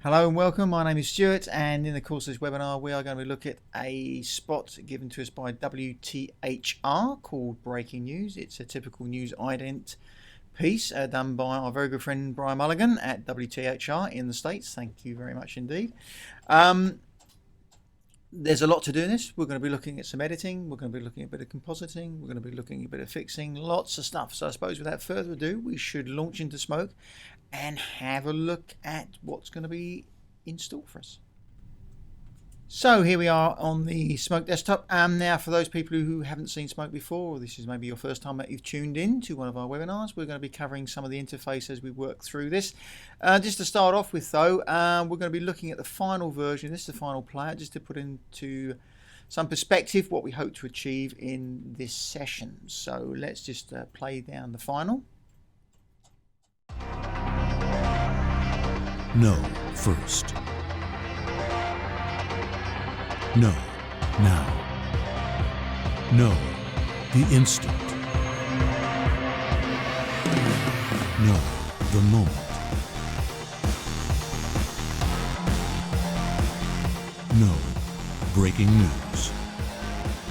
Hello and welcome, my name is Stuart, and in the course of this webinar we are going to be looking at a spot given to us by WTHR called Breaking News. It's a typical news ident piece done by our very good friend Brian Mulligan at WTHR in the States. Thank you very much indeed. There's a lot to do in this. We're going to be looking at some editing, we're going to be looking at a bit of compositing, we're going to be looking at a bit of fixing, lots of stuff. So I suppose without further ado we should launch into Smoke and have a look at what's going to be in store for us. So here we are on the Smoke desktop. Now for those people who haven't seen Smoke before, or this is maybe your first time that you've tuned in to one of our webinars, we're going to be covering some of the interface as we work through this. Just to start off with though, we're going to be looking at the final version. This is the final player, just to put into some perspective what we hope to achieve in this session. So let's just play down the final. No first. No now. No the instant. No the moment. No breaking news.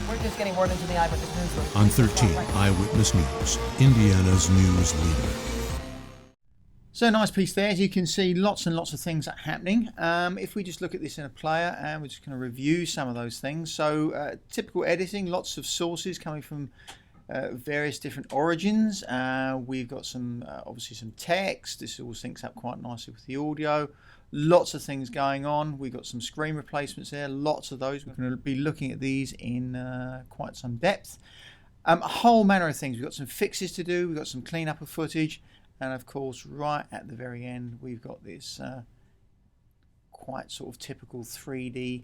We're just getting word into the Eyewitness News. On 13 Eyewitness News, Indiana's news leader. So nice piece there. As you can see, lots and lots of things are happening. If we just look at this in a player, and we're just going to review some of those things. So typical editing, lots of sources coming from various different origins. We've got some obviously some text. This all syncs up quite nicely with the audio. Lots of things going on. We've got some screen replacements there. Lots of those. We're going to be looking at these in quite some depth. A whole manner of things. We've got some fixes to do. We've got some cleanup of footage. And of course, right at the very end, we've got this quite sort of typical 3D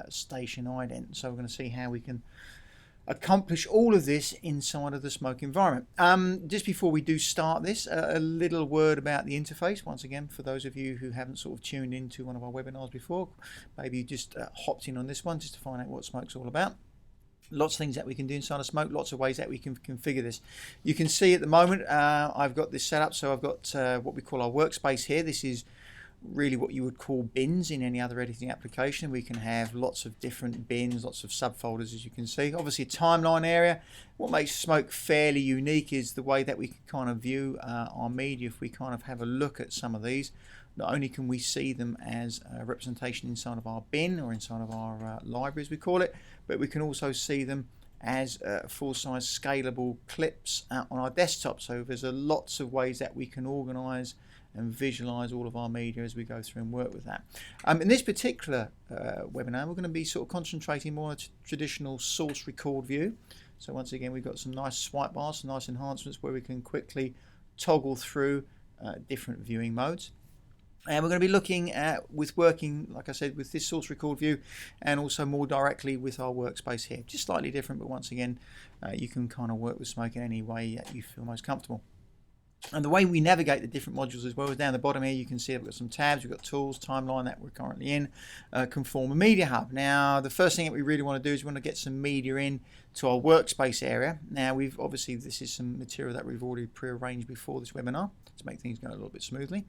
station ident. So we're going to see how we can accomplish all of this inside of the Smoke environment. Just before we do start this, a little word about the interface. Once again, for those of you who haven't sort of tuned into one of our webinars before, maybe you just hopped in on this one just to find out what Smoke's all about. Lots of things that we can do inside of Smoke, lots of ways that we can configure this. You can see at the moment I've got this set up, so I've got what we call our workspace here. This is really what you would call bins in any other editing application. We can have lots of different bins, lots of subfolders, as you can see. Obviously a timeline area. What makes Smoke fairly unique is the way that we can kind of view our media. If we kind of have a look at some of these, not only can we see them as a representation inside of our bin or inside of our library as we call it, but we can also see them as full-size scalable clips on our desktop. So there's lots of ways that we can organize and visualize all of our media as we go through and work with that. In this particular webinar, we're going to be sort of concentrating more on a traditional source record view. So once again, we've got some nice swipe bars, some nice enhancements where we can quickly toggle through different viewing modes. And we're going to be looking at working, like I said, with this source record view and also more directly with our workspace here. Just slightly different, but once again, you can kind of work with Smoke in any way that you feel most comfortable. And the way we navigate the different modules as well is down the bottom here. You can see we've got some tabs, we've got tools, timeline that we're currently in, Conform and Media Hub. Now, the first thing that we really want to do is we want to get some media in to our workspace area. Now, we've obviously, this is some material that we've already pre-arranged before this webinar to make things go a little bit smoothly,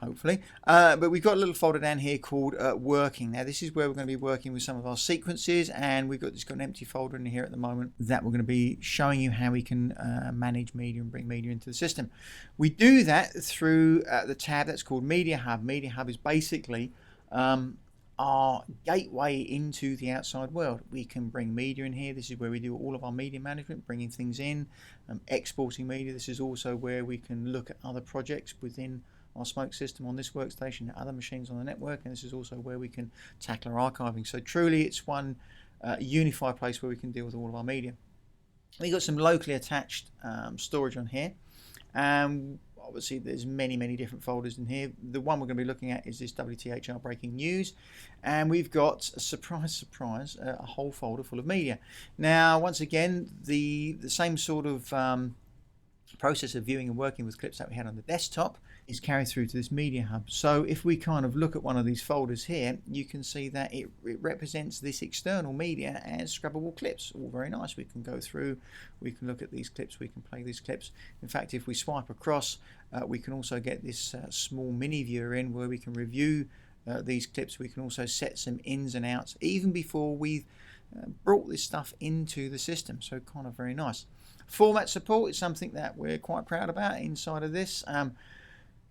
hopefully. But we've got a little folder down here called Working. Now, this is where we're going to be working with some of our sequences, and we've got an empty folder in here at the moment that we're going to be showing you how we can manage media and bring media into the system. We do that through the tab that's called Media Hub. Media Hub is basically our gateway into the outside world. We can bring media in here. This is where we do all of our media management, bringing things in, exporting media. This is also where we can look at other projects within our Smoke system on this workstation, other machines on the network, and this is also where we can tackle our archiving. So truly it's one unified place where we can deal with all of our media. We've got some locally attached storage on here. Obviously there's many different folders in here. The one we're going to be looking at is this WTHR Breaking News, and we've got, surprise a whole folder full of media. Now once again, the same sort of process of viewing and working with clips that we had on the desktop is carried through to this Media Hub. So if we kind of look at one of these folders here, you can see that it represents this external media as scrubbable clips. All very nice. We can go through, we can look at these clips, we can play these clips. In fact, if we swipe across, we can also get this small mini viewer in where we can review these clips, we can also set some ins and outs even before we've brought this stuff into the system. So kind of very nice. Format support is something that we're quite proud about inside of this.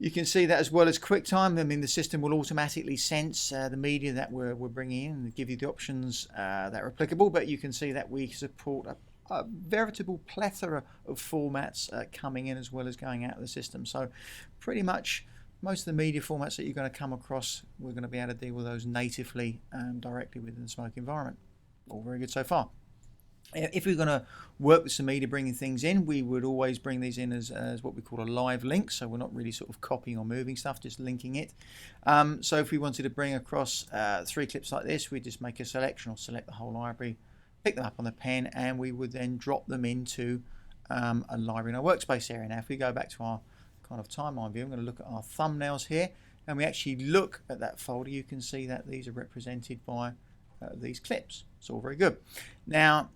You can see that as well as QuickTime. I mean, the system will automatically sense the media that we're bringing in and give you the options that are applicable, but you can see that we support a veritable plethora of formats coming in as well as going out of the system. So pretty much most of the media formats that you're going to come across, we're going to be able to deal with those natively directly within the Smoke environment. All very good so far. If we're going to work with some media bringing things in, we would always bring these in as what we call a live link. So we're not really sort of copying or moving stuff, just linking it. So if we wanted to bring across 3 clips like this, we'd just make a selection or select the whole library, pick them up on the pen, and we would then drop them into a library in our workspace area. Now if we go back to our kind of timeline view, I'm going to look at our thumbnails here, and we actually look at that folder. You can see that these are represented by these clips. It's all very good. Now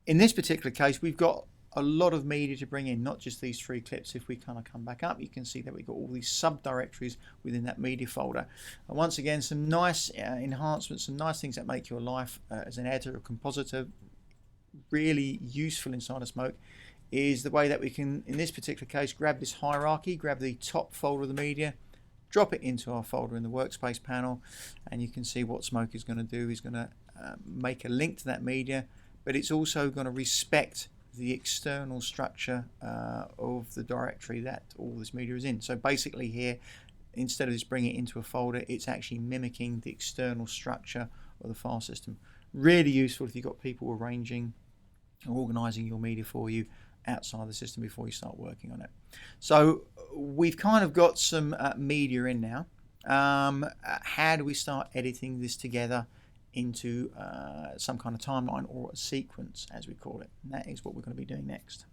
in this particular case, we've got a lot of media to bring in, not just these 3 clips. If we kind of come back up, you can see that we've got all these subdirectories within that media folder. And once again, some nice enhancements, some nice things that make your life as an editor or compositor really useful inside of Smoke is the way that we can, in this particular case, grab this hierarchy, grab the top folder of the media, drop it into our folder in the workspace panel, and you can see what Smoke is going to do is going to make a link to that media, but it's also going to respect the external structure of the directory that all this media is in. So basically here, instead of just bringing it into a folder, it's actually mimicking the external structure of the file system. Really useful if you've got people arranging or organizing your media for you outside the system before you start working on it. So we've kind of got some media in now. How do we start editing this together into some kind of timeline or a sequence, as we call it? And that is what we're going to be doing next.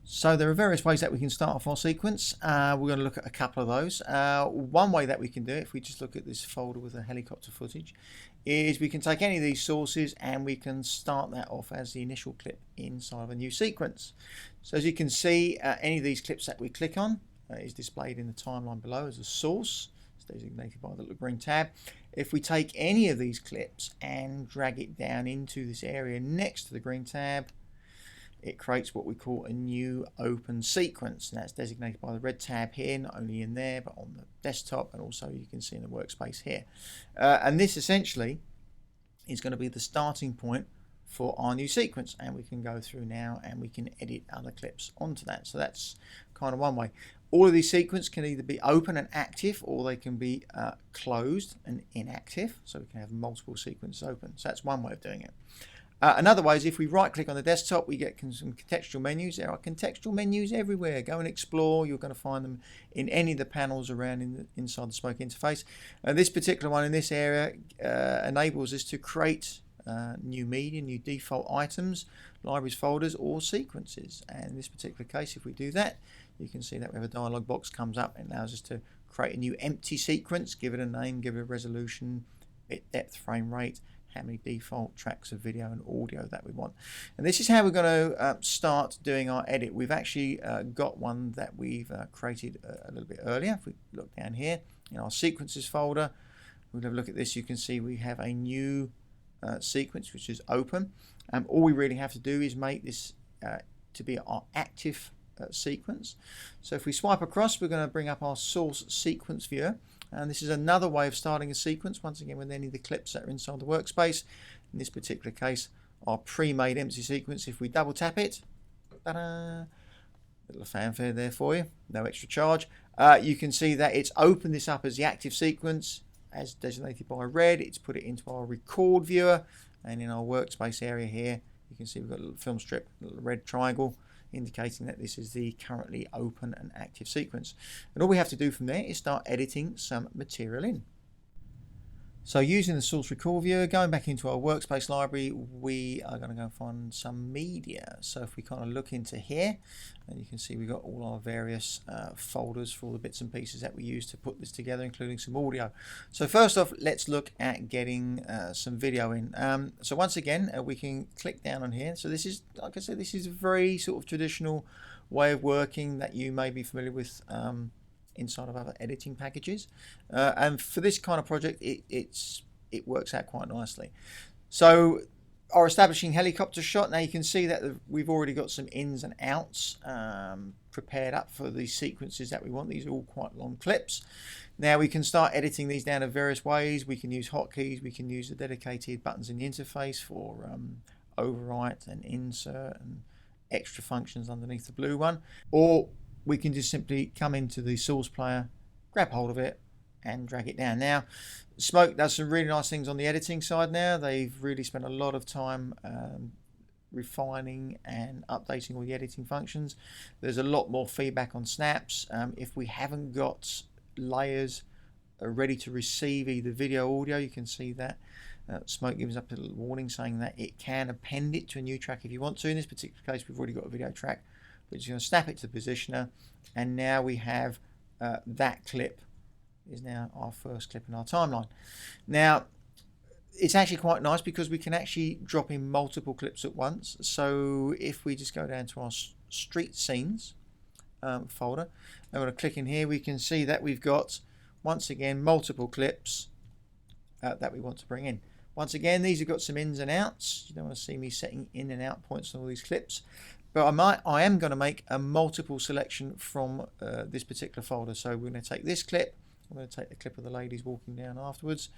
So there are various ways that we can start off our sequence. We're going to look at a couple of those. One way that we can do it, if we just look at this folder with the helicopter footage, is we can take any of these sources and we can start that off as the initial clip inside of a new sequence. So as you can see, any of these clips that we click on is displayed in the timeline below as a source. It's designated by the little green tab. If we take any of these clips and drag it down into this area next to the green tab, it creates what we call a new open sequence, and that's designated by the red tab here, not only in there but on the desktop, and also you can see in the workspace here. And this essentially is going to be the starting point for our new sequence, and we can go through now and we can edit other clips onto that. So that's kind of one way. All of these sequences can either be open and active, or they can be closed and inactive, so we can have multiple sequences open. So that's one way of doing it. Another way is if we right click on the desktop, we get some contextual menus. There are contextual menus everywhere. Go and explore. You're going to find them in any of the panels around inside the Smoke interface. This particular one in this area enables us to create new media, new default items, libraries, folders, or sequences. And in this particular case, if we do that, you can see that we have a dialog box comes up and allows us to create a new empty sequence, give it a name, give it a resolution, bit depth, frame rate, how many default tracks of video and audio that we want. And this is how we're going to start doing our edit. We've actually got one that we've created a little bit earlier. If we look down here in our sequences folder, we'll have a look at this. You can see we have a new sequence which is open. All we really have to do is make this to be our active sequence. So if we swipe across, we're going to bring up our source sequence viewer. And this is another way of starting a sequence, once again with any of the clips that are inside the workspace. In this particular case, our pre-made empty sequence. If we double tap it, ta-da, little fanfare there for you, no extra charge. You can see that it's opened this up as the active sequence, as designated by red. It's put it into our record viewer, and in our workspace area here, you can see we've got a little film strip, a little red triangle, indicating that this is the currently open and active sequence. And all we have to do from there is start editing some material in. So using the source record viewer, going back into our workspace library, we are going to go find some media. So if we kind of look into here, and you can see we've got all our various folders for all the bits and pieces that we use to put this together, including some audio. So first off, let's look at getting some video in. So once again, we can click down on here. So this is, like I said, this is a very sort of traditional way of working that you may be familiar with inside of other editing packages. And for this kind of project, it works out quite nicely. So our establishing helicopter shot, now you can see that we've already got some ins and outs prepared up for the sequences that we want. These are all quite long clips. Now we can start editing these down in various ways. We can use hotkeys, we can use the dedicated buttons in the interface for overwrite and insert and extra functions underneath the blue one, or we can just simply come into the source player, grab hold of it and drag it down. Now Smoke does some really nice things on the editing side. Now they've really spent a lot of time refining and updating all the editing functions. There's a lot more feedback on snaps. If we haven't got layers ready to receive either video or audio, you can see that Smoke gives up a little warning saying that it can append it to a new track if you want to. In this particular case, we've already got a video track. We're just going to snap it to the positioner, and now we have that clip is now our first clip in our timeline. Now it's actually quite nice because we can actually drop in multiple clips at once. So if we just go down to our street scenes folder, I'm going to click in here, we can see that we've got once again multiple clips that we want to bring in. Once again, these have got some ins and outs. You don't want to see me setting in and out points on all these clips, but I am going to make a multiple selection from this particular folder. So we're going to take this clip, I'm going to take the clip of the ladies walking down afterwards.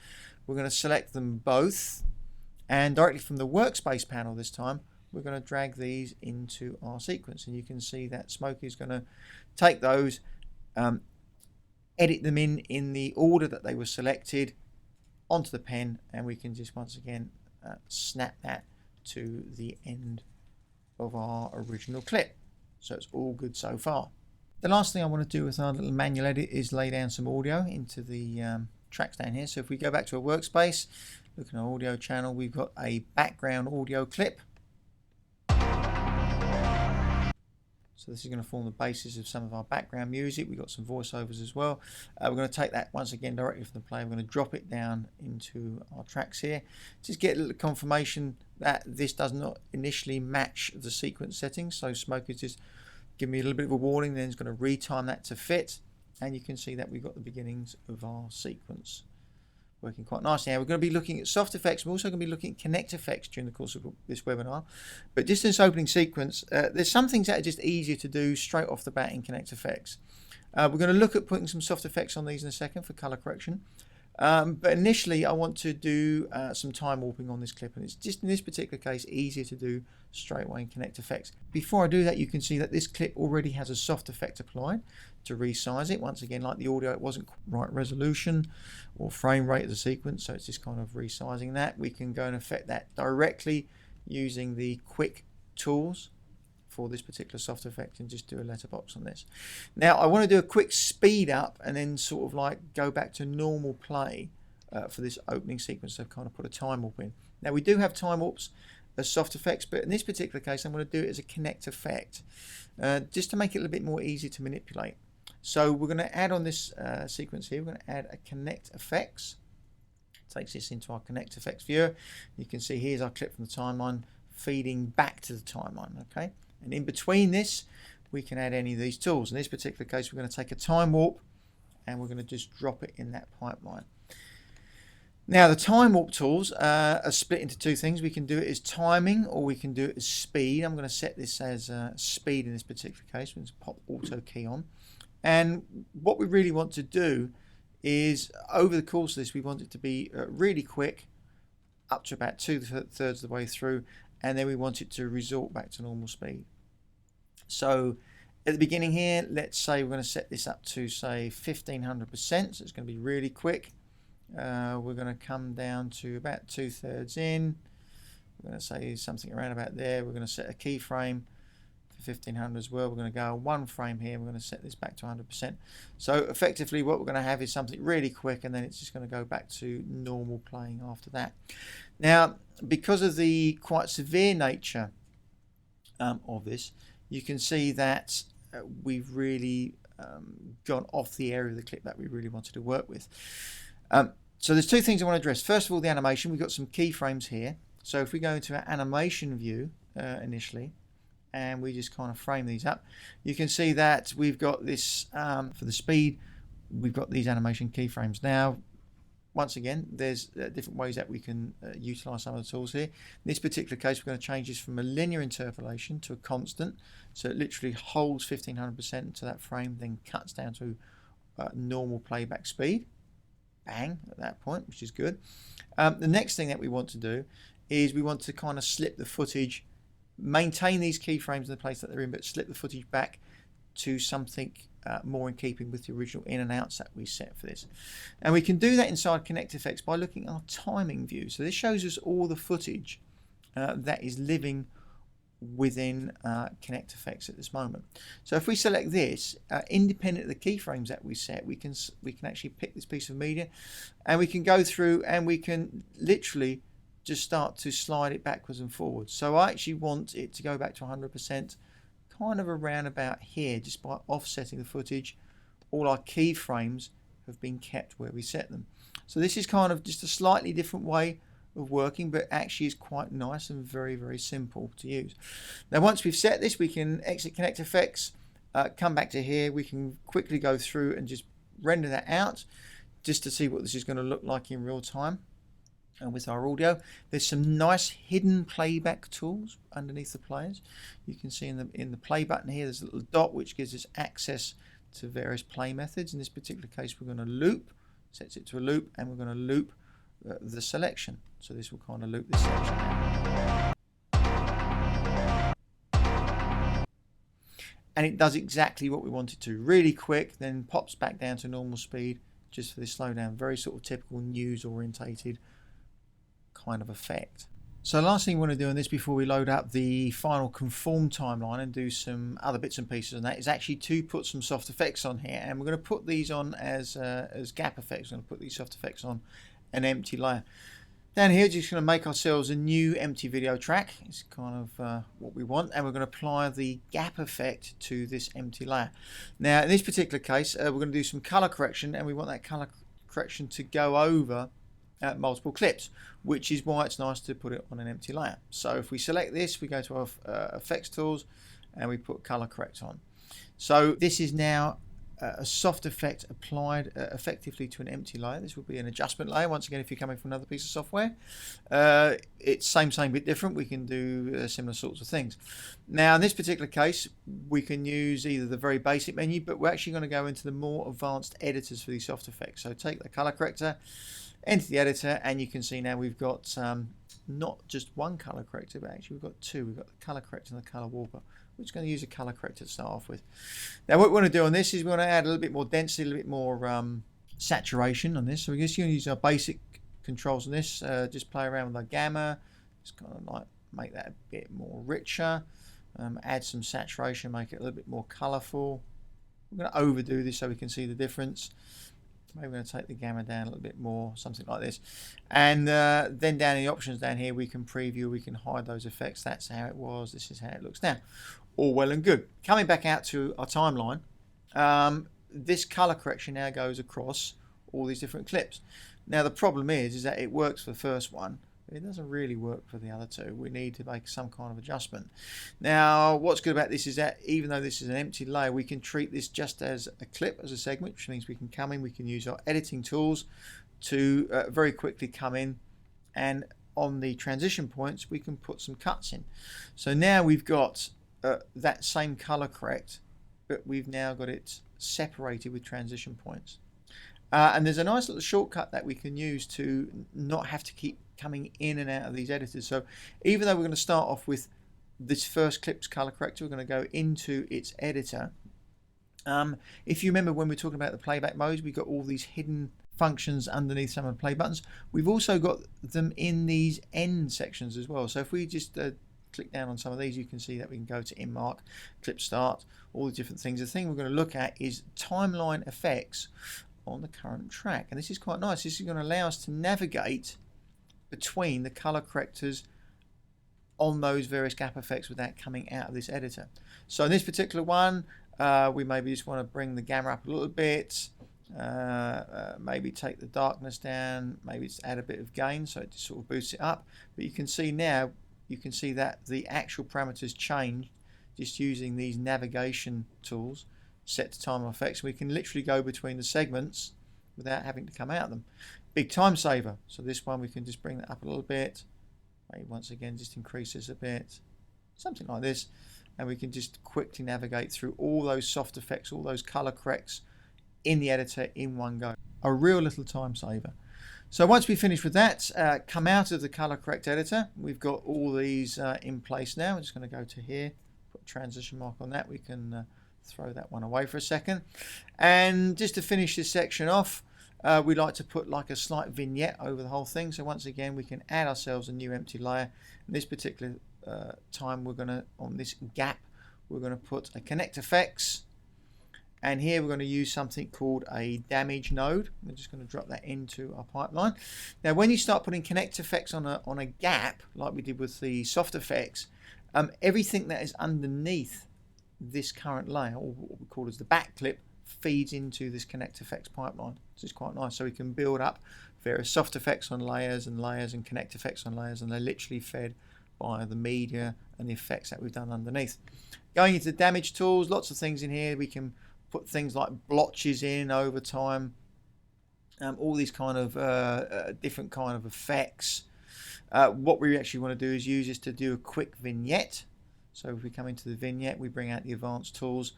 We're going to select them both, and directly from the workspace panel this time, we're going to drag these into our sequence. And you can see that Smokey is going to take those, edit them in the order that they were selected onto the pen, and we can just once again snap that to the end of our original clip. So it's all good so far. The last thing I want to do with our little manual edit is lay down some audio into the tracks down here. So if we go back to our workspace, look at our audio channel, we've got a background audio clip. So this is going to form the basis of some of our background music. We've got some voiceovers as well. We're going to take that once again directly from the player. We're going to drop it down into our tracks here. Just get a little confirmation that this does not initially match the sequence settings. So Smoke is just giving me a little bit of a warning, then it's going to retime that to fit. And you can see that we've got the beginnings of our sequence working quite nicely. Now we're going to be looking at soft effects. We're also going to be looking at ConnectFX during the course of this webinar. But just in this opening sequence, there's some things that are just easier to do straight off the bat in ConnectFX. We're going to look at putting some soft effects on these in a second for color correction. But initially I want to do some time warping on this clip, and it's just in this particular case easier to do straight away in ConnectFX. Before I do that, you can see that this clip already has a soft effect applied to resize it. Once again, like the audio, it wasn't right resolution or frame rate of the sequence, so it's just kind of resizing that. We can go and affect that directly using the quick tools for this particular soft effect and just do a letterbox on this. Now I want to do a quick speed up and then sort of like go back to normal play for this opening sequence. So I've kind of put a time warp in. Now we do have time warps as soft effects, but in this particular case I'm going to do it as a connect effect just to make it a little bit more easy to manipulate. So we're going to add on this sequence here, we're going to add a ConnectFX. Takes this into our ConnectFX viewer. You can see here's our clip from the timeline feeding back to the timeline, okay? And in between this, we can add any of these tools. In this particular case, we're going to take a time warp and we're going to just drop it in that pipeline. Now, the time warp tools are split into two things. We can do it as timing or we can do it as speed. I'm going to set this as speed in this particular case. We're going to pop auto key on. And what we really want to do is, over the course of this, we want it to be really quick, up to about 2/3 of the way through, and then we want it to resort back to normal speed. So at the beginning here, let's say we're going to set this up to say 1500%, so it's going to be really quick. We're going to come down to about 2/3 in. We're going to say something around about there. We're going to set a keyframe for 1500 as well. We're going to go one frame here. We're going to set this back to 100%. So effectively what we're going to have is something really quick, and then it's just going to go back to normal playing after that. Now, because of the quite severe nature of this, you can see that we've really gone off the area of the clip that we really wanted to work with. So there's two things I want to address. First of all, the animation. We've got some keyframes here. So if we go into our animation view initially, and we just kind of frame these up. You can see that we've got this for the speed, we've got these animation keyframes. Now, once again, there's different ways that we can utilize some of the tools here. In this particular case, we're going to change this from a linear interpolation to a constant. So it literally holds 1500% to that frame, then cuts down to normal playback speed. Bang, at that point, which is good. The next thing that we want to do is we want to kind of slip the footage, maintain these keyframes in the place that they're in, but slip the footage back to something more in keeping with the original in and outs that we set for this. And we can do that inside ConnectFX by looking at our timing view. So this shows us all the footage that is living within ConnectFX at this moment. So if we select this, independent of the keyframes that we set, we can actually pick this piece of media, and we can go through and we can literally just start to slide it backwards and forwards. So I actually want it to go back to 100%. Kind of around about here, just by offsetting the footage. All our keyframes have been kept where we set them. So this is kind of just a slightly different way of working, but actually is quite nice and very, very simple to use. Now once we've set this, we can exit ConnectFX, come back to here. We can quickly go through and just render that out just to see what this is going to look like in real time. And with our audio, there's some nice hidden playback tools underneath the players. You can see in the play button here, there's a little dot which gives us access to various play methods. In this particular case, we're going to loop, sets it to a loop, and we're going to loop the selection. So this will kind of loop this section. And it does exactly what we want it to. Really quick, then pops back down to normal speed just for this slowdown. Very sort of typical news orientated kind of effect. So the last thing we want to do on this before we load up the final conform timeline and do some other bits and pieces on that is actually to put some soft effects on here, and we're going to put these on as gap effects. We're going to put these soft effects on an empty layer. Down here, just going to make ourselves a new empty video track. It's kind of what we want, and we're going to apply the gap effect to this empty layer. Now in this particular case, we're going to do some color correction, and we want that color correction to go over multiple clips, which is why it's nice to put it on an empty layer. So if we select this, we go to our effects tools and we put color correct on. So this is now a soft effect applied effectively to an empty layer. This will be an adjustment layer. Once again, if you're coming from another piece of software, it's same bit different. We can do similar sorts of things. Now in this particular case, we can use either the very basic menu, but we're actually going to go into the more advanced editors for these soft effects. So take the color corrector, enter the editor, and you can see now we've got not just one color corrector, but actually we've got two. We've got the color corrector and the color warper. We're just going to use a color corrector to start off with. Now what we want to do on this is we want to add a little bit more density, a little bit more saturation on this. So we're just going to use our basic controls on this. Just play around with our gamma, just kind of like make that a bit more richer. Add some saturation, make it a little bit more colorful. We're going to overdo this so we can see the difference. Maybe we're going to take the gamma down a little bit more, something like this. And then down in the options down here, we can preview, we can hide those effects. That's how it was. This is how it looks now. All well and good. Coming back out to our timeline, this color correction now goes across all these different clips. Now the problem is that it works for the first one, but it doesn't really work for the other two. We need to make some kind of adjustment. Now what's good about this is that even though this is an empty layer, we can treat this just as a clip, as a segment, which means we can come in, we can use our editing tools to very quickly come in, and on the transition points we can put some cuts in. So now we've got that same color correct, but we've now got it separated with transition points. And there's a nice little shortcut that we can use to not have to keep coming in and out of these editors. So even though we're going to start off with this first clip's color corrector, we're going to go into its editor. If you remember when we were talking about the playback modes, we've got all these hidden functions underneath some of the play buttons. We've also got them in these end sections as well. So if we just click down on some of these, you can see that we can go to in mark, clip start, all the different things. The thing we're going to look at is timeline effects on the current track, and this is quite nice. This is going to allow us to navigate between the color correctors on those various gap effects without coming out of this editor. So in this particular one, we maybe just want to bring the gamma up a little bit, maybe take the darkness down, maybe just add a bit of gain so it just sort of boosts it up. But you can see now, you can see that the actual parameters change just using these navigation tools, set to time effects, we can literally go between the segments without having to come out of them. Big time saver. So this one we can just bring that up a little bit. Maybe once again just increase this a bit. Something like this. And we can just quickly navigate through all those soft effects, all those color corrects in the editor in one go. A real little time saver. So once we finish with that, come out of the color correct editor. We've got all these in place now. I'm just going to go to here, put a transition mark on that. We can throw that one away for a second. And just to finish this section off, we like to put like a slight vignette over the whole thing. So once again, we can add ourselves a new empty layer. In this particular time, we're going to, on this gap, we're going to put a ConnectFX. And here we're going to use something called a damage node. We're just going to drop that into our pipeline. Now, when you start putting ConnectFX on a gap, like we did with the soft effects, everything that is underneath this current layer, or what we call as the back clip, feeds into this ConnectFX pipeline. So it's quite nice. So we can build up various soft effects on layers and layers and ConnectFX on layers, and they're literally fed by the media and the effects that we've done underneath. Going into damage tools, lots of things in here. We can put things like blotches in over time, all these kind of different kind of effects. What we actually want to do is use this to do a quick vignette. So if we come into the vignette, we bring out the advanced tools.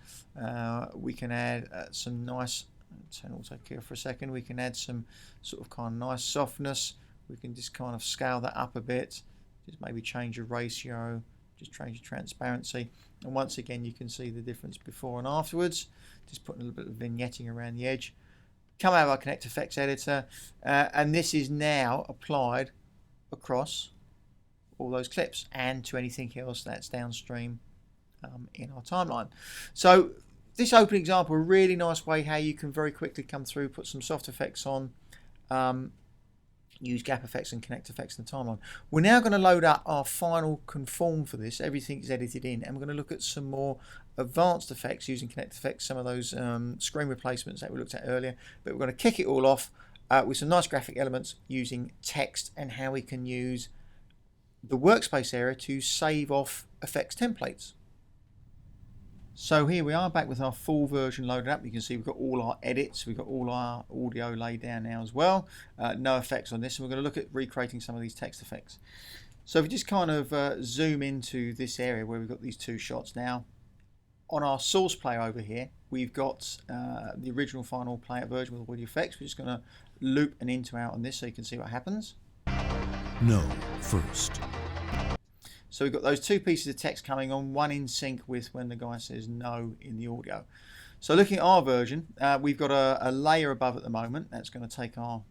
We can add some nice, turn auto care for a second, we can add some sort of kind of nice softness. We can just kind of scale that up a bit, just maybe change the ratio, just change the transparency. And once again, you can see the difference before and afterwards. Just putting a little bit of vignetting around the edge. Come out of our ConnectFX editor, and this is now applied across all those clips and to anything else that's downstream in our timeline. So this open example, a really nice way how you can very quickly come through, put some soft effects on, use gap effects and ConnectFX in the timeline. We're now going to load up our final conform for this. Everything's edited in, and we're going to look at some more advanced effects using ConnectFX, some of those screen replacements that we looked at earlier. But we're going to kick it all off with some nice graphic elements using text and how we can use the workspace area to save off effects templates. So here we are back with our full version loaded up. You can see we've got all our edits, we've got all our audio laid down now as well. No effects on this, and we're going to look at recreating some of these text effects. So if we just kind of zoom into this area where we've got these two shots now. On our source player over here, we've got the original final player version with audio effects. We're just going to loop an into out on this so you can see what happens. No first. So we've got those two pieces of text coming on, one in sync with when the guy says no in the audio. So looking at our version, we've got a layer above at the moment. That's going to take our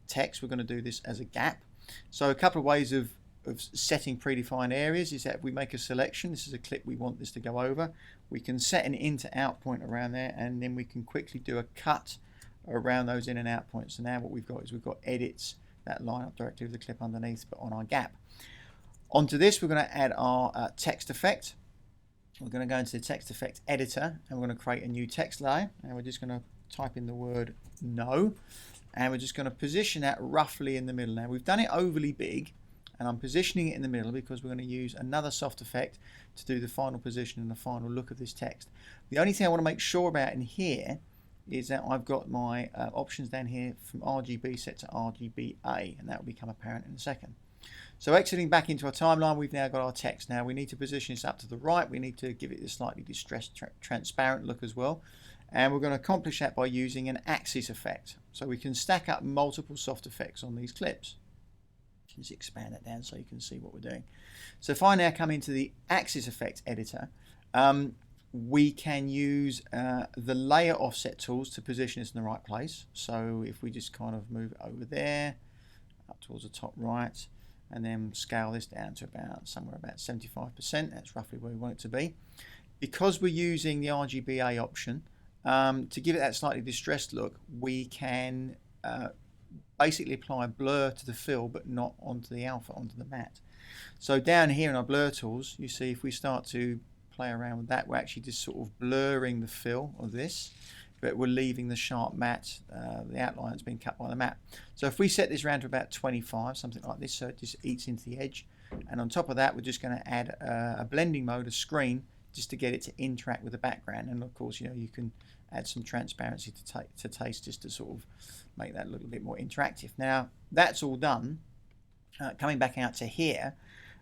text. We're going to do this as a gap. So a couple of ways of setting predefined areas is that we make a selection. This is a clip we want this to go over. We can set an in to out point around there, and then we can quickly do a cut around those in and out points. So now what we've got is we've got edits that line up directly with the clip underneath, but on our gap. Onto this, we're going to add our text effect. We're going to go into the text effect editor, and we're going to create a new text layer, and we're just going to type in the word no, and we're just going to position that roughly in the middle. Now we've done it overly big, and I'm positioning it in the middle because we're going to use another soft effect to do the final position and the final look of this text. The only thing I want to make sure about in here is that I've got my options down here from RGB set to RGBA, and that will become apparent in a second. So exiting back into our timeline, we've now got our text. Now we need to position this up to the right. We need to give it a slightly distressed, transparent look as well. And we're going to accomplish that by using an axis effect. So we can stack up multiple soft effects on these clips. Let's expand that down so you can see what we're doing. So if I now come into the axis effect editor, we can use the layer offset tools to position this in the right place. So if we just kind of move it over there, up towards the top right, and then scale this down to somewhere about 75%, that's roughly where we want it to be. Because we're using the RGBA option, to give it that slightly distressed look, we can basically apply a blur to the fill, but not onto the alpha, onto the matte. So down here in our blur tools, you see if we start to play around with that, we're actually just sort of blurring the fill of this, but we're leaving the sharp matte, the outline that's been cut by the matte. So if we set this around to about 25, something like this, so it just eats into the edge, and on top of that we're just going to add a blending mode, a screen, just to get it to interact with the background. And of course, you know, you can add some transparency to taste just to sort of make that a little bit more interactive. Now that's all done. Coming back out to here,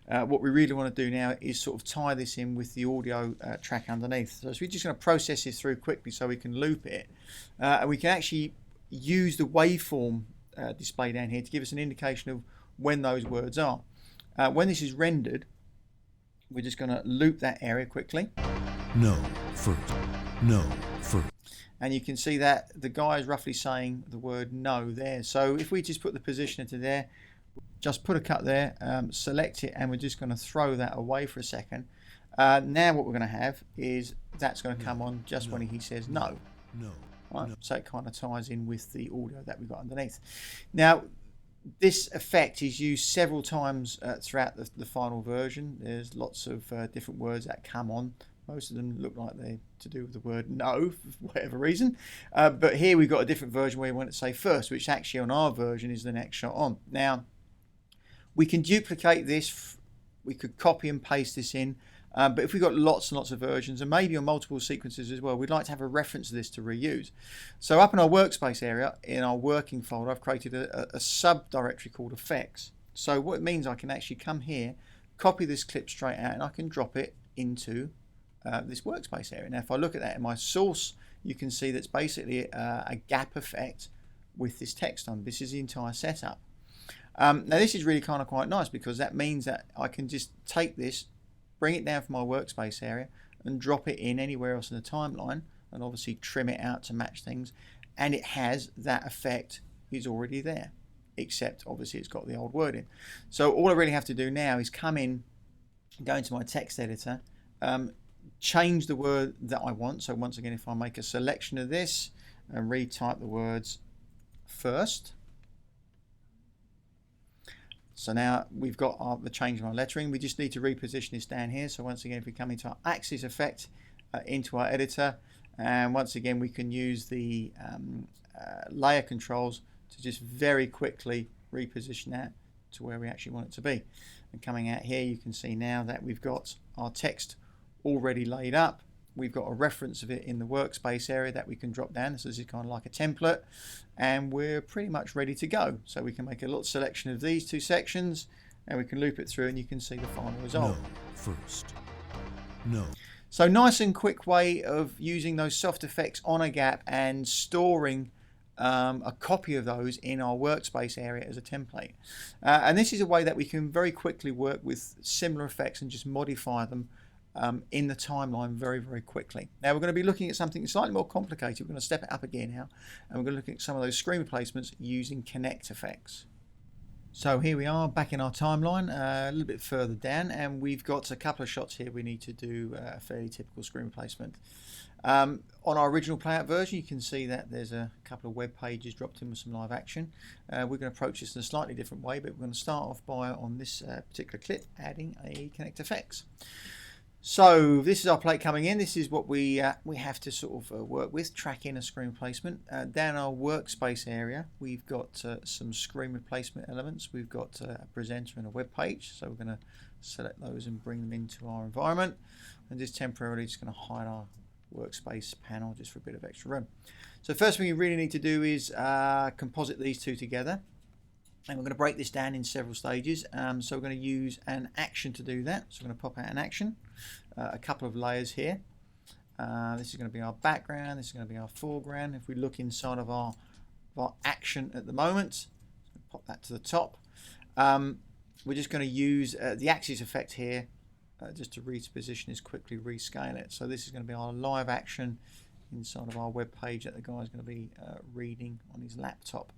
what we really want to do now is sort of tie this in with the audio track underneath. So we're just going to process this through quickly so we can loop it. And we can actually use the waveform display down here to give us an indication of when those words are. When this is rendered, we're just going to loop that area quickly. No, first. No, first. And you can see that the guy is roughly saying the word no there. So if we just put the positioner to there, just put a cut there, select it, and we're just going to throw that away for a second. Now what we're going to have is that's going to come on just when he says no. No. Right? So it kind of ties in with the audio that we've got underneath. Now, this effect is used several times throughout the final version. There's lots of different words that come on. Most of them look like they're to do with the word no, for whatever reason. But here we've got a different version where we want to say first, which actually on our version is the next shot on. Now, we can duplicate this. We could copy and paste this in. But if we've got lots and lots of versions, and maybe on multiple sequences as well, we'd like to have a reference to this to reuse. So up in our workspace area, in our working folder, I've created a subdirectory called effects. So what it means, I can actually come here, copy this clip straight out, and I can drop it into this workspace area. Now if I look at that in my source, you can see that's basically a gap effect with this text on. This is the entire setup. Now this is really kind of quite nice because that means that I can just take this, bring it down from my workspace area and drop it in anywhere else in the timeline, and obviously trim it out to match things, and it has that effect is already there, except obviously it's got the old word in. So all I really have to do now is come in, go into my text editor, change the word that I want. So once again, if I make a selection of this and retype the words first, so now we've got the change in our lettering. We just need to reposition this down here. So once again, if we come into our axis effect, into our editor, and once again we can use the layer controls to just very quickly reposition that to where we actually want it to be. And coming out here, you can see now that we've got our text already laid up. We've got a reference of it in the workspace area that we can drop down. So this is kind of like a template, and we're pretty much ready to go. So we can make a little selection of these two sections, and we can loop it through, and you can see the final result. No, first. No. So nice and quick way of using those soft effects on a gap and storing a copy of those in our workspace area as a template. And this is a way that we can very quickly work with similar effects and just modify them in the timeline very, very quickly. Now we're going to be looking at something slightly more complicated. We're going to step it up again now, and we're going to look at some of those screen replacements using ConnectFX. So here we are back in our timeline, a little bit further down, and we've got a couple of shots here we need to do a fairly typical screen replacement. On our original playout version, you can see that there's a couple of web pages dropped in with some live action. We're going to approach this in a slightly different way, but we're going to start off by, on this particular clip, adding a ConnectFX. So this is our plate coming in. This is what we have to sort of work with, track in a screen replacement. Down our workspace area, we've got some screen replacement elements. We've got a presenter and a web page. So we're going to select those and bring them into our environment. And just temporarily just going to hide our workspace panel just for a bit of extra room. So first thing you really need to do is composite these two together. And we're going to break this down in several stages. So we're going to use an action to do that. So we're going to pop out an action, a couple of layers here. This is going to be our background. This is going to be our foreground. If we look inside of our action at the moment, pop that to the top. We're just going to use the axis effect here just to reposition this quickly, rescale it. So this is going to be our live action inside of our web page that the guy's going to be reading on his laptop.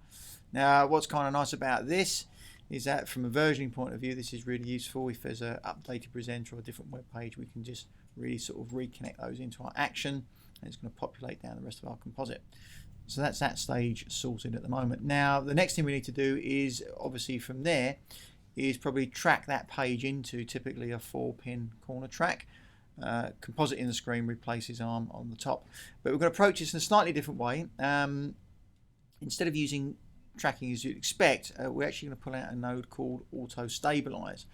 Now what's kind of nice about this is that from a versioning point of view, this is really useful. If there's an updated presenter or a different web page, we can just really sort of reconnect those into our action, and it's going to populate down the rest of our composite. So that's that stage sorted at the moment. Now the next thing we need to do is obviously from there is probably track that page into typically a 4-pin corner track. Composite in the screen, replace his arm on the top. But we're going to approach this in a slightly different way. Instead of using tracking as you'd expect, we're actually going to pull out a node called Auto Stabilize.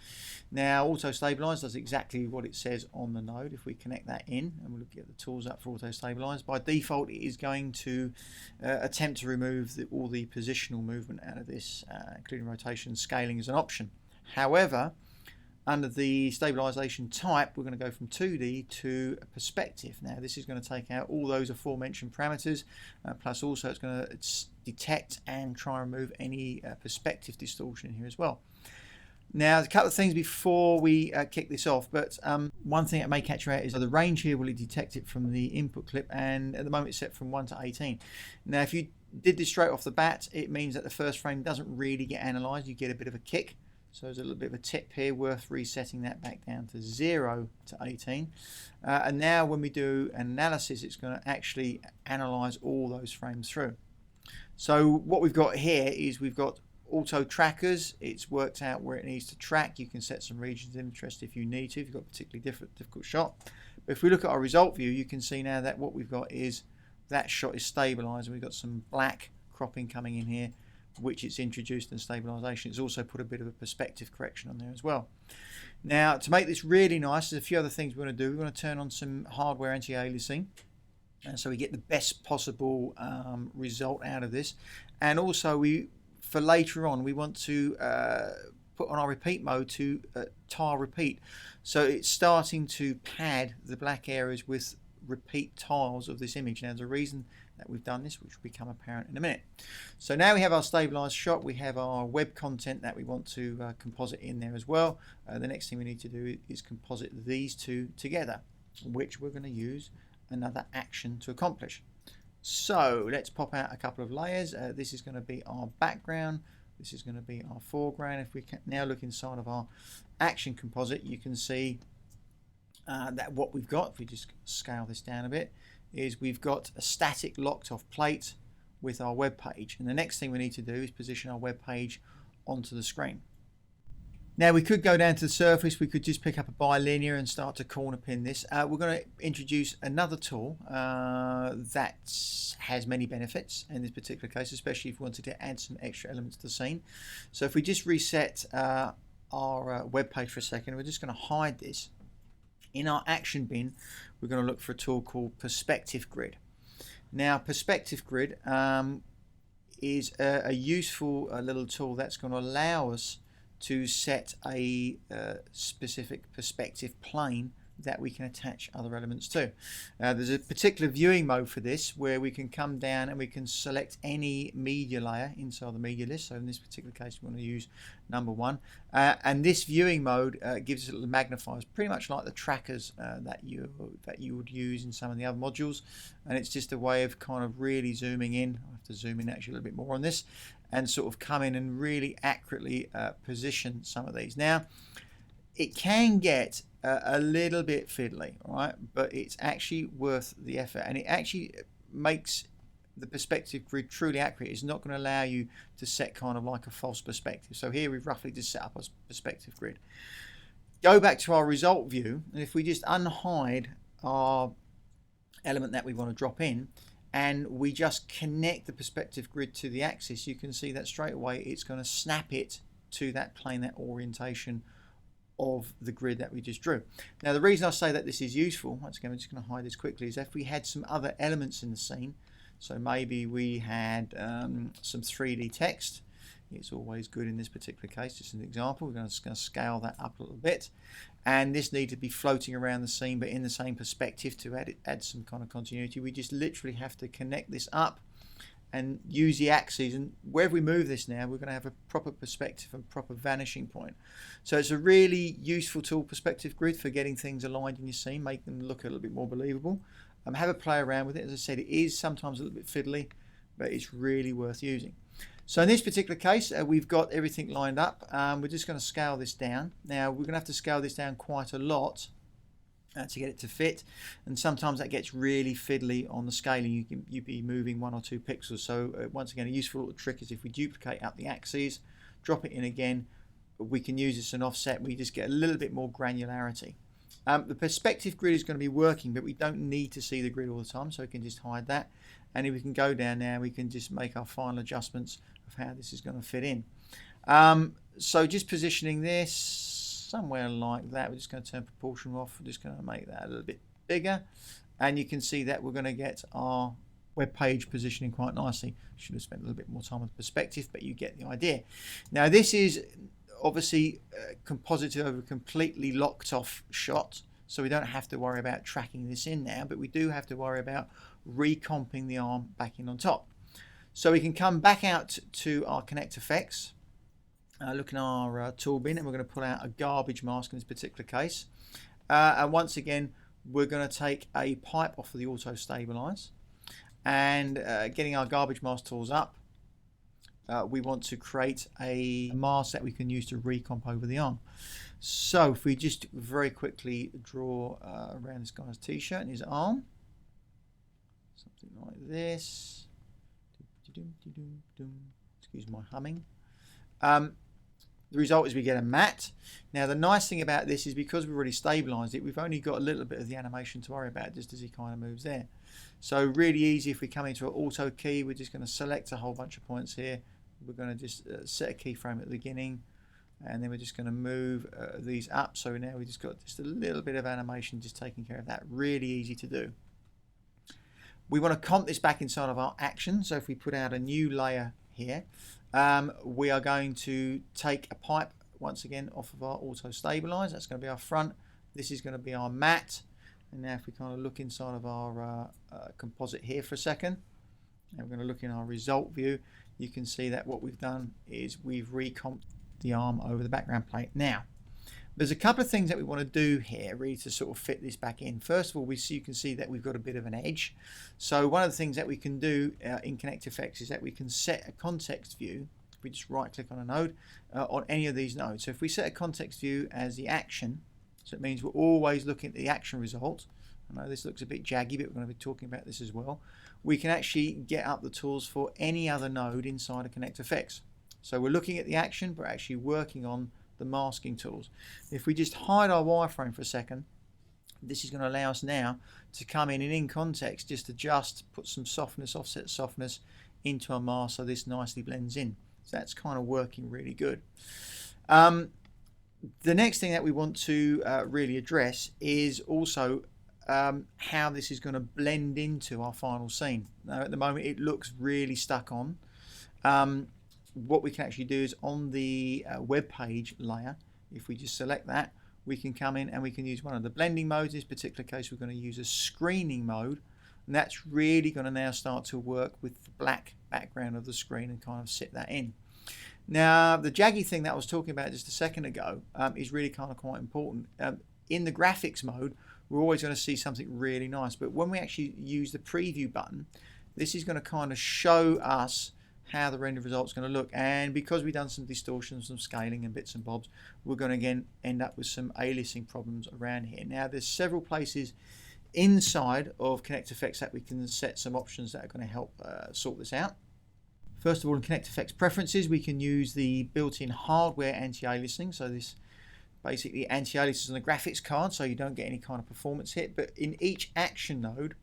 Now, Auto Stabilize does exactly what it says on the node. If we connect that in and we'll get the tools up for Auto Stabilize, by default it is going to attempt to remove all the positional movement out of this, including rotation. Scaling as an option. However, under the stabilization type, we're going to go from 2D to perspective. Now, this is going to take out all those aforementioned parameters, plus also it's going to detect and try and remove any perspective distortion here as well. Now, a couple of things before we kick this off, but one thing that may catch your eye is the range here will detect it from the input clip, and at the moment it's set from 1 to 18. Now, if you did this straight off the bat, it means that the first frame doesn't really get analyzed. You get a bit of a kick. So there's a little bit of a tip here, worth resetting that back down to 0 to 18. And now when we do an analysis, it's going to actually analyze all those frames through. So what we've got here is we've got auto trackers. It's worked out where it needs to track. You can set some regions of interest if you need to, if you've got a particularly difficult shot. But if we look at our result view, you can see now that what we've got is that shot is stabilized. We've got some black cropping coming in here, which it's introduced in stabilization. It's also put a bit of a perspective correction on there as well. Now, to make this really nice, there's a few other things we're going to do. We're going to turn on some hardware anti-aliasing, and so we get the best possible result out of this. And also, for later on, we want to put on our repeat mode to tile repeat. So it's starting to pad the black areas with repeat tiles of this image. Now, there's a reason that we've done this, which will become apparent in a minute. So now we have our stabilized shot. We have our web content that we want to composite in there as well. The next thing we need to do is composite these two together, which we're going to use another action to accomplish. So let's pop out a couple of layers. This is going to be our background. This is going to be our foreground. If we can now look inside of our action composite, you can see that what we've got, if we just scale this down a bit, is we've got a static locked off plate with our web page. And the next thing we need to do is position our web page onto the screen. Now, we could go down to the surface. We could just pick up a bilinear and start to corner pin this. We're going to introduce another tool that has many benefits in this particular case, especially if we wanted to add some extra elements to the scene. So if we just reset our web page for a second, we're just going to hide this. In our action bin, we're going to look for a tool called Perspective Grid. Now, Perspective Grid is a useful little tool that's going to allow us to set a specific perspective plane that we can attach other elements to. There's a particular viewing mode for this where we can come down and we can select any media layer inside the media list. So in this particular case, we want to use number 1. And this viewing mode gives us a little magnifiers, pretty much like the trackers that you would use in some of the other modules. And it's just a way of kind of really zooming in. I have to zoom in actually a little bit more on this and sort of come in and really accurately position some of these. Now, it can get a little bit fiddly, right? But it's actually worth the effort, and it actually makes the perspective grid truly accurate. It's not going to allow you to set kind of like a false perspective. So here we've roughly just set up a perspective grid. Go back to our result view, and if we just unhide our element that we want to drop in, and we just connect the perspective grid to the axis, you can see that straight away it's going to snap it to that plane, that orientation of the grid that we just drew. Now, the reason I say that this is useful, once again I'm just going to hide this quickly, is if we had some other elements in the scene, so maybe we had some 3D text. It's always good in this particular case, just an example. We're just going to scale that up a little bit, and this needs to be floating around the scene but in the same perspective to add some kind of continuity. We just literally have to connect this up and use the axes, and wherever we move this now, we're going to have a proper perspective and proper vanishing point. So it's a really useful tool, Perspective Grid, for getting things aligned in your scene, make them look a little bit more believable. Have a play around with it. As I said, it is sometimes a little bit fiddly, but it's really worth using. So in this particular case, we've got everything lined up. We're just going to scale this down. Now, we're going to have to scale this down quite a lot to get it to fit, and sometimes that gets really fiddly on the scaling. You'd be moving 1 or 2 pixels. So once again, a useful little trick is if we duplicate out the axes, drop it in again, we can use this as an offset. We just get a little bit more granularity. The perspective grid is going to be working, but we don't need to see the grid all the time, so we can just hide that. And if we can go down now, we can just make our final adjustments of how this is going to fit in. So just positioning this somewhere like that. We're just going to turn proportion off. We're just going to make that a little bit bigger. And you can see that we're going to get our web page positioning quite nicely. Should have spent a little bit more time with perspective, but you get the idea. Now this is obviously composited over a completely locked off shot, so we don't have to worry about tracking this in now, but we do have to worry about recomping the arm back in on top. So we can come back out to our ConnectFX, look in our tool bin, and we're going to pull out a garbage mask in this particular case. And once again, we're going to take a pipe off of the auto stabilize, and getting our garbage mask tools up, we want to create a mask that we can use to recomp over the arm. So if we just very quickly draw around this guy's t-shirt and his arm, something like this. Excuse my humming. The result is we get a matte. Now the nice thing about this is because we've already stabilized it, we've only got a little bit of the animation to worry about just as he kind of moves there. So really easy. If we come into an auto key, we're just going to select a whole bunch of points here. We're going to just set a keyframe at the beginning, and then we're just going to move these up. So now we just got just a little bit of animation just taking care of that. Really easy to do. We want to comp this back inside of our action. So if we put out a new layer here, we are going to take a pipe once again off of our auto stabilize. That's going to be our front. This is going to be our matte. And now if we kind of look inside of our composite here for a second, and we're going to look in our result view, you can see that what we've done is we've recomped the arm over the background plate. Now there's a couple of things that we want to do here really to sort of fit this back in. First of all, you can see that we've got a bit of an edge. So one of the things that we can do in ConnectFX is that we can set a context view. If we just right click on a node on any of these nodes. So if we set a context view as the action, so it means we're always looking at the action result. I know this looks a bit jaggy, but we're going to be talking about this as well. We can actually get up the tools for any other node inside of ConnectFX. So we're looking at the action, but actually working on the masking tools. If we just hide our wireframe for a second, this is going to allow us now to come in context, just adjust, put some softness, offset softness into our mask so this nicely blends in. So that's kind of working really good. The next thing that we want to really address is also how this is going to blend into our final scene. Now at the moment it looks really stuck on. What we can actually do is on the web page layer, if we just select that, we can come in and we can use one of the blending modes. In this particular case we're going to use a screening mode, and that's really going to now start to work with the black background of the screen and kind of sit that in. Now the jaggy thing that I was talking about just a second ago is really kind of quite important. In the graphics mode we're always going to see something really nice, but when we actually use the preview button, this is going to kind of show us how the render result is going to look. And because we've done some distortion, some scaling and bits and bobs, we're going to again end up with some aliasing problems around here. Now there's several places inside of ConnectFX that we can set some options that are going to help sort this out. First of all, in ConnectFX preferences we can use the built-in hardware anti-aliasing. So this basically anti-aliases on the graphics card so you don't get any kind of performance hit, but in each action node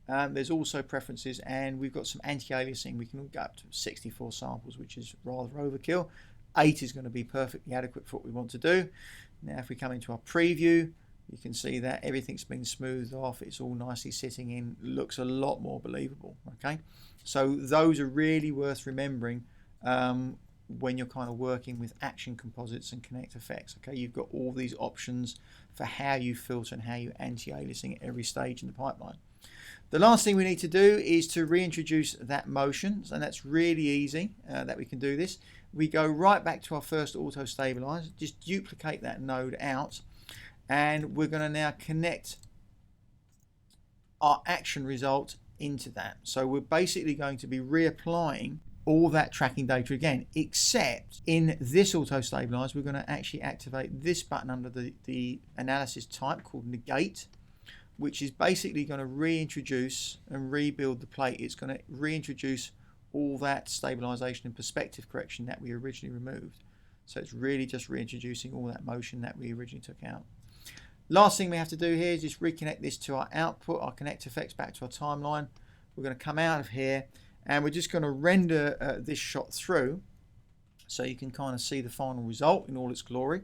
there's also preferences, and we've got some anti-aliasing. We can go up to 64 samples, which is rather overkill. 8 is going to be perfectly adequate for what we want to do. Now if we come into our preview, you can see that everything's been smoothed off. It's all nicely sitting in. Looks a lot more believable. Okay, so those are really worth remembering when you're kind of working with action composites and ConnectFX. Okay, you've got all these options for how you filter and how you anti-aliasing at every stage in the pipeline. The last thing we need to do is to reintroduce that motion, and that's really easy that we can do this. We go right back to our first auto stabilize, just duplicate that node out, and we're going to now connect our action result into that. So we're basically going to be reapplying all that tracking data again, except in this auto stabilize we're going to actually activate this button under the analysis type called negate, which is basically going to reintroduce and rebuild the plate. It's going to reintroduce all that stabilization and perspective correction that we originally removed. So it's really just reintroducing all that motion that we originally took out. Last thing we have to do here is just reconnect this to our output, our ConnectFX back to our timeline. we're going to come out of here and we're just going to render this shot through so you can kind of see the final result in all its glory.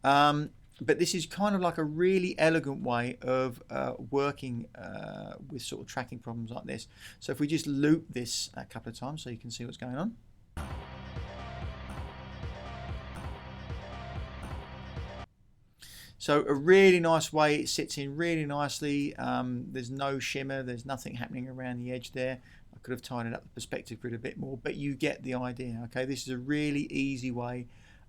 But this is kind of like a really elegant way of working with sort of tracking problems like this. So if we just loop this a couple of times so you can see what's going on. So a really nice way, it sits in really nicely. There's no shimmer, there's nothing happening around the edge there. I could have tidied up the perspective grid a bit more, but you get the idea. Okay, this is a really easy way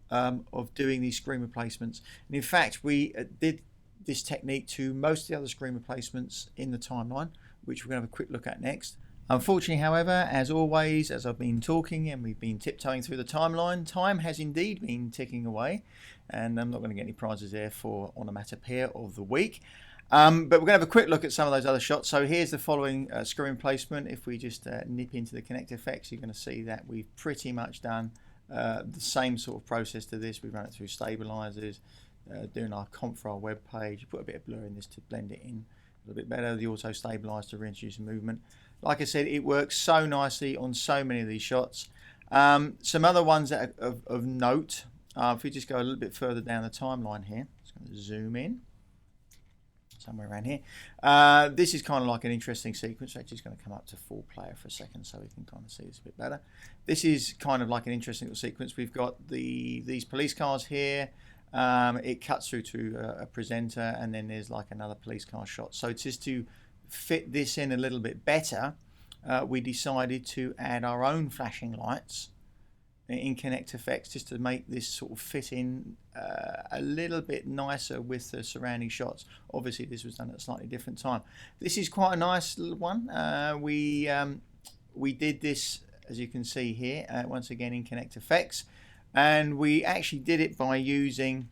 of doing these screen replacements. And in fact, we did this technique to most of the other screen replacements in the timeline, which we're going to have a quick look at next. Unfortunately, however, as always, as I've been talking and we've been tiptoeing through the timeline, time has indeed been ticking away, and I'm not going to get any prizes there for Onomatopoeia of the Week. But we're going to have a quick look at some of those other shots. So here's the following screen placement. If we just nip into the ConnectFX, you're going to see that we've pretty much done the same sort of process to this. We've run it through stabilizers, doing our comp for our web page. Put a bit of blur in this to blend it in a little bit better. The auto stabilize to reintroduce movement. Like I said, it works so nicely on so many of these shots. Some other ones that are of note, if we just go a little bit further down the timeline here, just going to zoom in somewhere around here. This is kind of like an interesting sequence. Actually, just going to come up to full player for a second so we can kind of see this a bit better. This is kind of like an interesting little sequence. We've got these police cars here. It cuts through to a presenter, and then there's like another police car shot. So just to fit this in a little bit better, we decided to add our own flashing lights in ConnectFX just to make this sort of fit in a little bit nicer with the surrounding shots. Obviously this was done at a slightly different time. This is quite a nice little one. We did this, as you can see here, once again in ConnectFX, and we actually did it by using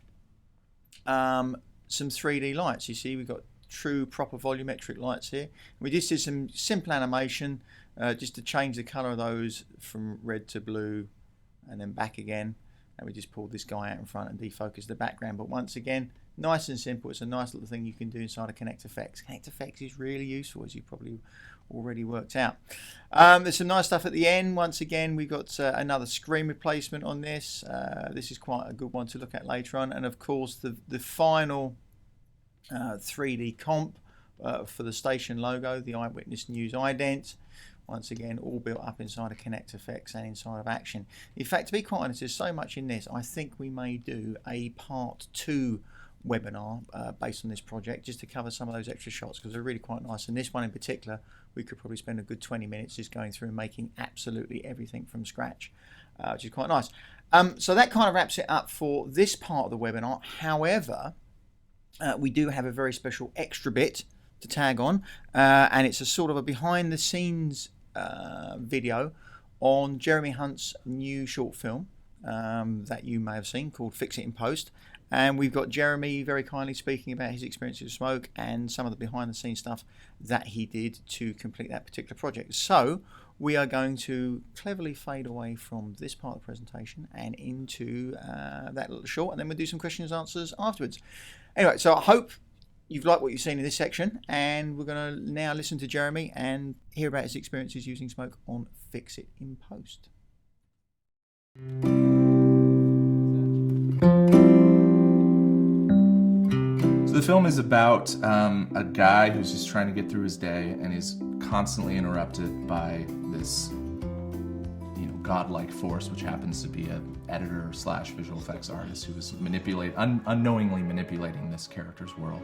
some 3D lights. You see we've got true proper volumetric lights here. We just did some simple animation just to change the color of those from red to blue and then back again, and we just pulled this guy out in front and defocused the background. But once again, nice and simple. It's a nice little thing you can do inside of ConnectFX. ConnectFX is really useful, as you probably already worked out. There's some nice stuff at the end. Once again, we've got another screen replacement on this. This is quite a good one to look at later on, and of course the final 3D comp for the station logo, the Eyewitness News ident. Once again, all built up inside of ConnectFX and inside of Action. In fact, to be quite honest, there's so much in this, I think we may do a part 2 webinar based on this project, just to cover some of those extra shots, because they're really quite nice. And this one in particular, we could probably spend a good 20 minutes just going through and making absolutely everything from scratch, which is quite nice. So that kind of wraps it up for this part of the webinar. However, we do have a very special extra bit to tag on, and it's a sort of a behind the scenes video on Jeremy Hunt's new short film that you may have seen called Fix It in Post. And we've got Jeremy very kindly speaking about his experiences with smoke and some of the behind the scenes stuff that he did to complete that particular project. So we are going to cleverly fade away from this part of the presentation and into that little short, and then we'll do some questions and answers afterwards. Anyway, so I hope you've liked what you've seen in this section, and we're going to now listen to Jeremy and hear about his experiences using smoke on Fix It in Post. So the film is about a guy who's just trying to get through his day and is constantly interrupted by this godlike force, which happens to be an editor / visual effects artist who is unknowingly manipulating this character's world.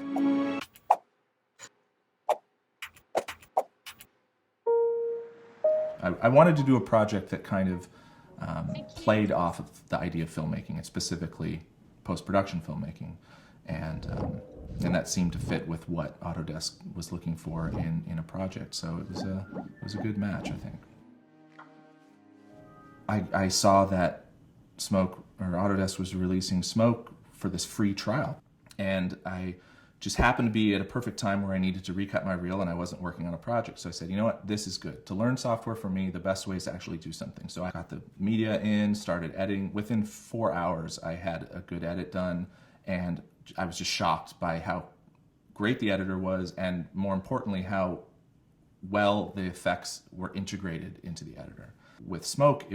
I wanted to do a project that kind of played off of the idea of filmmaking, and specifically post-production filmmaking, and that seemed to fit with what Autodesk was looking for in a project. So it was a good match, I think. I saw that Autodesk was releasing Smoke for this free trial, and I just happened to be at a perfect time where I needed to recut my reel and I wasn't working on a project. So I said, you know what, this is good. To learn software for me, the best way is to actually do something. So I got the media in, started editing. Within 4 hours, I had a good edit done, and I was just shocked by how great the editor was, and more importantly, how well the effects were integrated into the editor. With Smoke,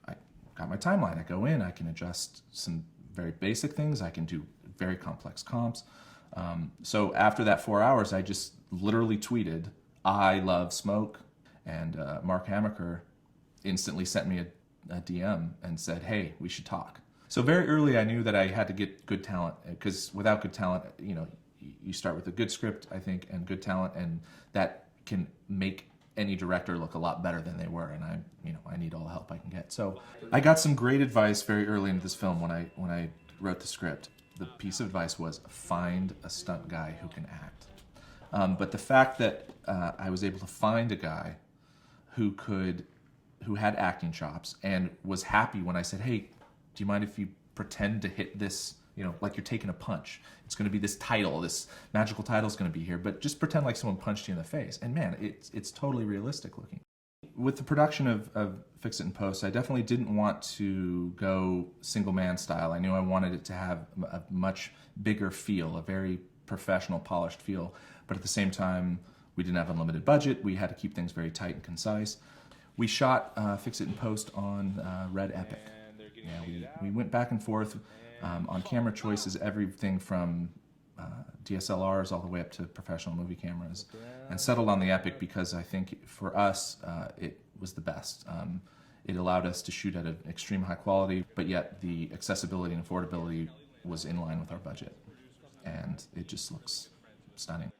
I got my timeline. I go in, I can adjust some very basic things. I can do very complex comps. So after that 4 hours, I just literally tweeted, "I love Smoke," and Mark Hamaker instantly sent me a DM and said, "Hey, we should talk." So very early, I knew that I had to get good talent, because without good talent, you start with a good script, I think, and good talent, and that can make any director look a lot better than they were. And I need all the help I can get. So I got some great advice very early into this film when I wrote the script. The piece of advice was, find a stunt guy who can act. But the fact that I was able to find a guy who had acting chops and was happy when I said, "Hey, do you mind if you pretend to hit this, like you're taking a punch? It's going to be this title, this magical title is going to be here, but just pretend like someone punched you in the face." And man, it's totally realistic looking. With the production of Fix It in Post, I definitely didn't want to go single man style. I knew I wanted it to have a much bigger feel, a very professional, polished feel. But at the same time, we didn't have unlimited budget. We had to keep things very tight and concise. We shot Fix It in Post on Red Epic. Yeah, we went back and forth on camera choices, everything from DSLRs all the way up to professional movie cameras, and settled on the Epic because I think for us it was the best. It allowed us to shoot at an extreme high quality, but yet the accessibility and affordability was in line with our budget, and it just looks stunning.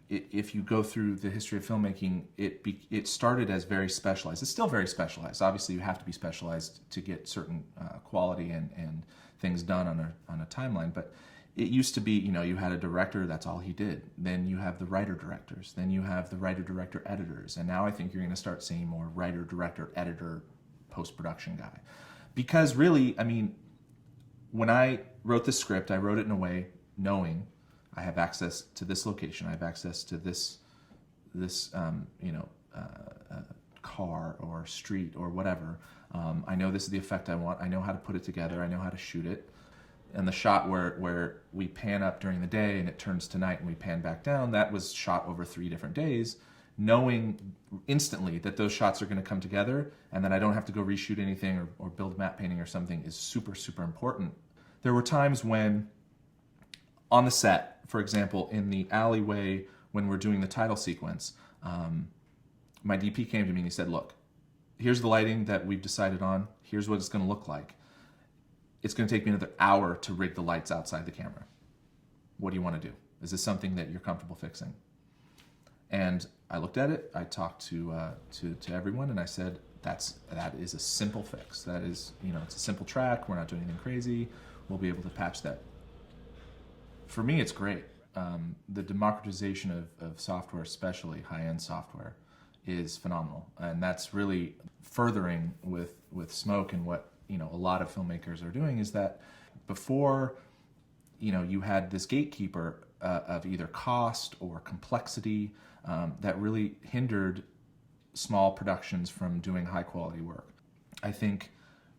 If you go through the history of filmmaking, it started as very specialized. It's still very specialized. Obviously, you have to be specialized to get certain quality and things done on a timeline. But it used to be, you had a director, that's all he did. Then you have the writer-directors. Then you have the writer-director-editors. And now I think you're going to start seeing more writer-director-editor post-production guy. Because really, when I wrote the script, I wrote it in a way knowing I have access to this location. I have access to this car or street or whatever. I know this is the effect I want. I know how to put it together. I know how to shoot it. And the shot where we pan up during the day and it turns to night and we pan back down, that was shot over 3 different days, knowing instantly that those shots are going to come together and that I don't have to go reshoot anything or build matte painting or something is super, super important. There were times when on the set, for example, in the alleyway when we're doing the title sequence, my DP came to me and he said, "Look, here's the lighting that we've decided on. Here's what it's going to look like. It's going to take me another hour to rig the lights outside the camera. What do you want to do? Is this something that you're comfortable fixing?" And I looked at it. I talked to everyone, and I said, that is a simple fix. That is, it's a simple track. We're not doing anything crazy. We'll be able to patch that. For me, it's great. The democratization of software, especially high-end software, is phenomenal, and that's really furthering with Smoke. And what a lot of filmmakers are doing is that before, you had this gatekeeper of either cost or complexity that really hindered small productions from doing high-quality work. I think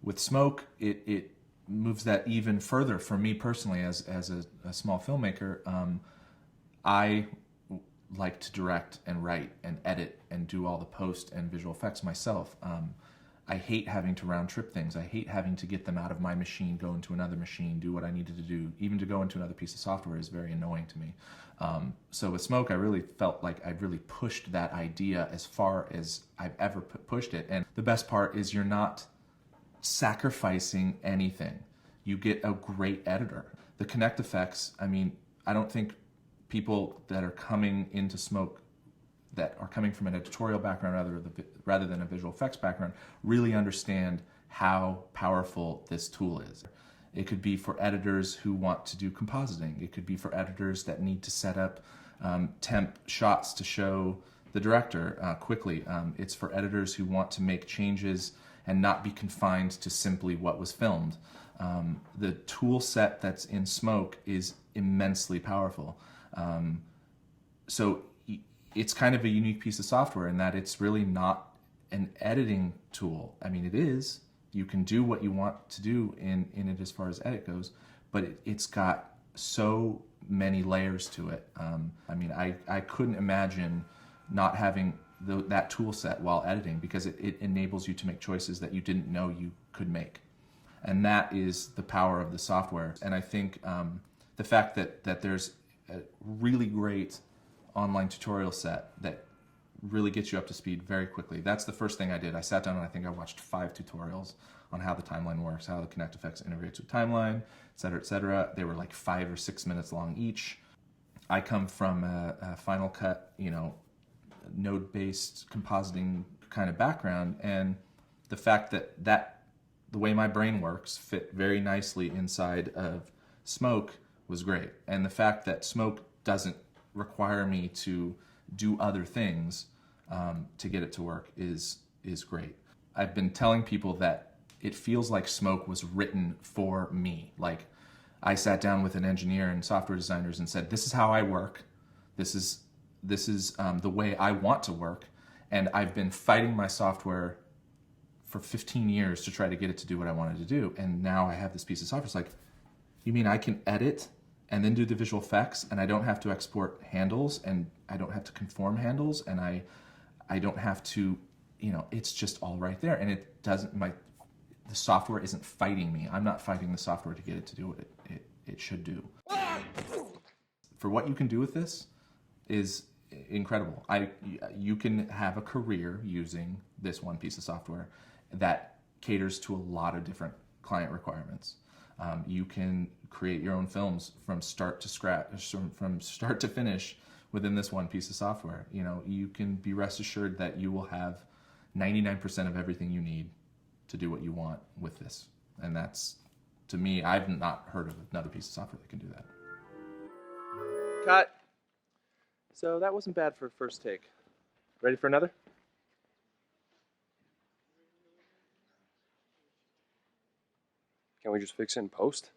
with Smoke, it moves that even further. For me personally, as a small filmmaker, I like to direct and write and edit and do all the post and visual effects myself. I hate having to round trip things. I hate having to get them out of my machine, go into another machine, do what I needed to do. Even to go into another piece of software is very annoying to me. So with Smoke, I really felt like I really pushed that idea as far as I've ever pushed it. And the best part is you're not sacrificing anything. You get a great editor. The ConnectFX, I don't think people that are coming into Smoke that are coming from an editorial background rather than a visual effects background really understand how powerful this tool is. It could be for editors who want to do compositing. It could be for editors that need to set up temp shots to show the director quickly. It's for editors who want to make changes and not be confined to simply what was filmed. The tool set that's in Smoke is immensely powerful. So it's kind of a unique piece of software in that it's really not an editing tool. It is. You can do what you want to do in it as far as edit goes, but it's got so many layers to it. I couldn't imagine not having that tool set while editing, because it enables you to make choices that you didn't know you could make. And that is the power of the software. And I think the fact that there's a really great online tutorial set that really gets you up to speed very quickly. That's the first thing I did. I sat down and I think I watched 5 tutorials on how the timeline works, how the ConnectFX integrates with timeline, et cetera, et cetera. They were like 5 or 6 minutes long each. I come from a Final Cut, node-based compositing kind of background, and the fact that the way my brain works fit very nicely inside of Smoke was great. And the fact that Smoke doesn't require me to do other things to get it to work is great. I've been telling people that it feels like Smoke was written for me. Like, I sat down with an engineer and software designers and said, this is how I work. This is the way I want to work. And I've been fighting my software for 15 years to try to get it to do what I wanted to do. And now I have this piece of software. It's like, you mean I can edit and then do the visual effects, and I don't have to export handles, and I don't have to conform handles, and I don't have to, it's just all right there. And it doesn't, the software isn't fighting me. I'm not fighting the software to get it to do what it should do. For what you can do with this is incredible. You can have a career using this one piece of software that caters to a lot of different client requirements. You can create your own films from start to scratch, from start to finish within this one piece of software. You can be rest assured that you will have 99% of everything you need to do what you want with this. And that's, to me, I've not heard of another piece of software that can do that. Cut. So that wasn't bad for a first take. Ready for another? Can we just fix it in post?